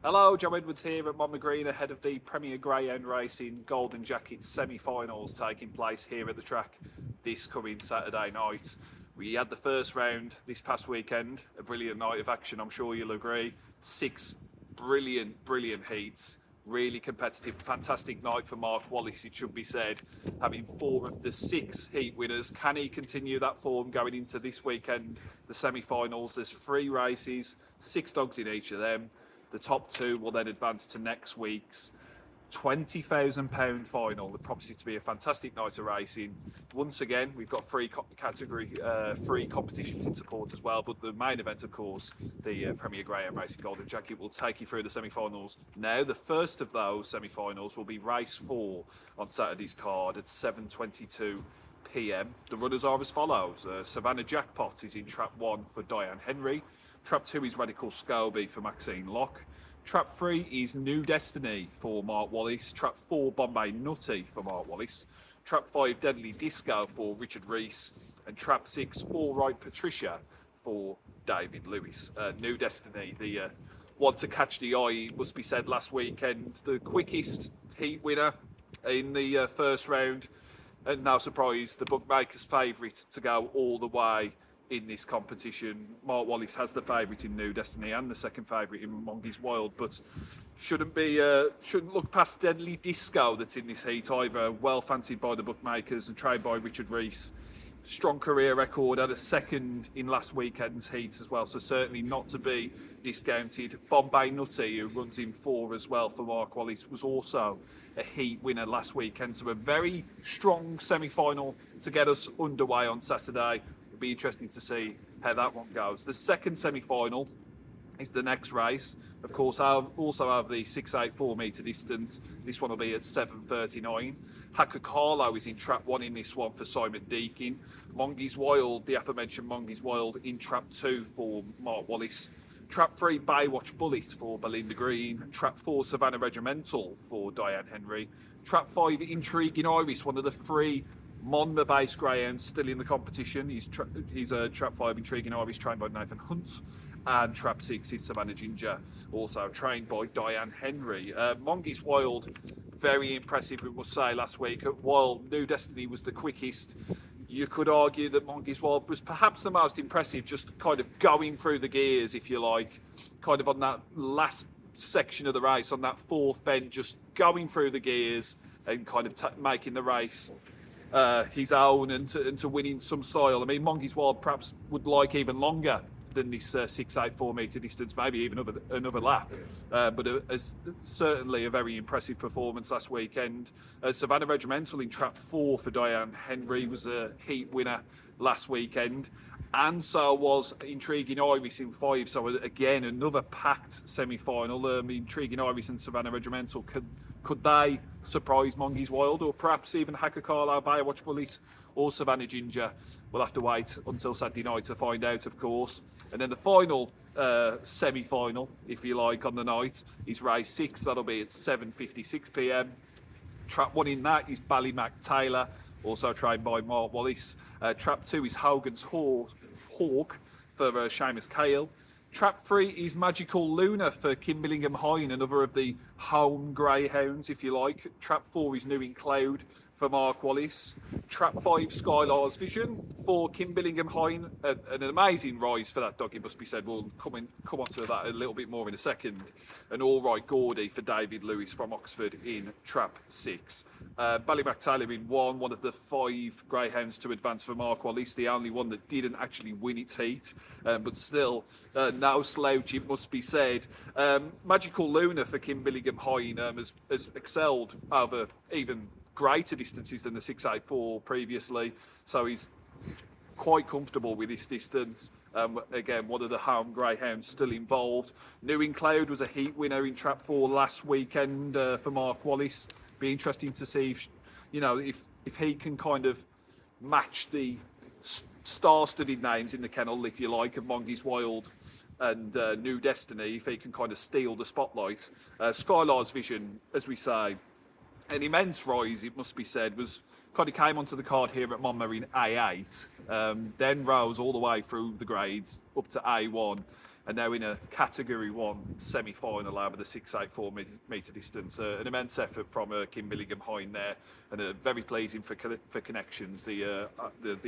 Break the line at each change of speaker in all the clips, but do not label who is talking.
Hello, Joe Edwards here at Monmore ahead of the Premier Greyhound Racing Golden Jacket semi-finals taking place here at the track this coming Saturday night. We had the first round this past weekend, a brilliant night of action, I'm sure you'll agree. Six brilliant heats, really competitive, fantastic night for Mark Wallace, it should be said, having four of the six heat winners. Can he continue that form going into this weekend, the semi-finals? There's three races, six dogs in each of them. The top two will then advance to next week's £20,000 final. The promises to be a fantastic night of racing. Once again, we've got three competitions in support as well. But the main event, of course, the Premier Greyhound Racing Golden Jacket, will take you through the semi-finals. Now, the first of those semi-finals will be race 4 on Saturday's card at 7:22 p.m. The runners are as follows. Savannah Jackpot is in trap 1 for Diane Henry. Trap 2 is Radical Scobie for Maxine Locke. Trap 3 is New Destiny for Mark Wallace. Trap 4, Bombay Nutty for Mark Wallace. Trap 5, Deadly Disco for Richard Rees. And Trap 6, All Right Patricia for David Lewis. New Destiny, the one to catch the eye, must be said, last weekend. The quickest heat winner in the first round. And no surprise, the bookmaker's favourite to go all the way in this competition. Mark Wallace has the favourite in New Destiny and the second favourite in Monge's Wild, but shouldn't look past Deadly Disco that's in this heat either. Well fancied by the bookmakers and trained by Richard Rees. Strong career record, had a second in last weekend's heats as well, so certainly not to be discounted. Bombay Nutty, who runs in 4 as well for Mark Wallace, was also a heat winner last weekend, so a very strong semi-final to get us underway on Saturday. It'll be interesting to see how that one goes. The second semi-final is the next race. Of course, I also have the 684 metre distance. This one will be at 7:39. Hacker Carlo is in trap 1 in this one for Simon Deakin. Monge's Wild, the aforementioned Monge's Wild, in trap 2 for Mark Wallace. Trap 3, Baywatch Bullet for Belinda Green. Trap 4, Savannah Regimental for Diane Henry. Trap 5, Intriguing Iris, one of the 3 Monmore-based greyhounds still in the competition. He's trap 5, Intriguing Iris, trained by Nathan Hunt. And trap 6 is Savannah Ginger, also trained by Diane Henry. Monge's Wild, very impressive, we must say, last week. While New Destiny was the quickest, you could argue that Monge's Wild was perhaps the most impressive, just kind of going through the gears, if you like, kind of on that last section of the race, on that fourth bend, just going through the gears and kind of making the race his own and to win in some style. I mean, Monge's Wild perhaps would like even longer than this 684 metre distance, maybe even another lap. But certainly a very impressive performance last weekend. Savannah Regimental in trap 4 for Diane Henry was a heat winner last weekend. And so was Intriguing Iris in 5. So again, another packed semi-final. Intriguing Iris and Savannah Regimental, could they surprise Monge's Wild, or perhaps even Hacker Carlo, Baywatch Bullet, or Savannah Ginger? We'll have to wait until Saturday night to find out, of course. And then the final semi-final, if you like, on the night is race 6. That'll be at 7:56 p.m. Trap 1 in that is Ballymac Taylor, also trained by Mark Wallace. Trap 2 is Hogan's Hawk for Seamus Cale. Trap 3 is Magical Luna for Kimbillingham Hine, another of the home greyhounds, if you like. Trap 4 is New in Cloud for Mark Wallace. Trap 5, Skylar's Vision for Kimbillingham Hine. An amazing rise for that dog, it must be said. We'll come on to that a little bit more in a second. And All Right Gordy for David Lewis from Oxford in Trap 6. Ballymac Taylor in 1, one of the 5 greyhounds to advance for Mark Wallace, the only one that didn't actually win its heat, but still no slouch, it must be said. Magical Luna for Kimbillingham Hine has excelled over even greater distances than the 684 previously, so he's quite comfortable with this distance. Again, one of the home greyhounds still involved. New in Cloud was a heat winner in trap 4 last weekend for Mark Wallace. Be interesting to see if he can kind of match the star-studded names in the kennel, if you like, of Monge's Wild and New Destiny, if he can kind of steal the spotlight. Skylar's Vision, as we say, an immense rise, it must be said, kind of came onto the card here at Monmore in A8, then rose all the way through the grades up to A1. and now in a Category 1 semi-final over the 684 metre distance. An immense effort from Kim Milligan Hine there, and very pleasing for Connections, the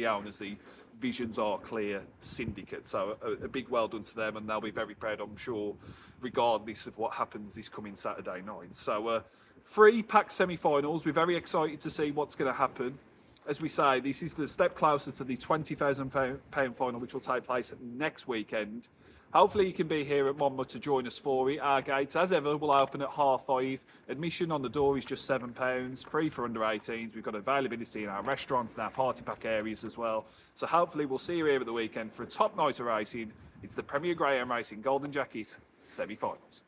owners, the Visions Are Clear syndicate. So a big well done to them, and they'll be very proud, I'm sure, regardless of what happens this coming Saturday night. So 3 packed semi-finals. We're very excited to see what's going to happen. As we say, this is the step closer to the £20,000 final, which will take place next weekend. Hopefully you can be here at Monmore to join us for it. Our gates, as ever, will open at 5:30. Admission on the door is just £7, free for under 18s. We've got availability in our restaurants and our party pack areas as well. So hopefully we'll see you here at the weekend for a top night of racing. It's the Premier Greyhound Racing Golden Jacket semi-finals.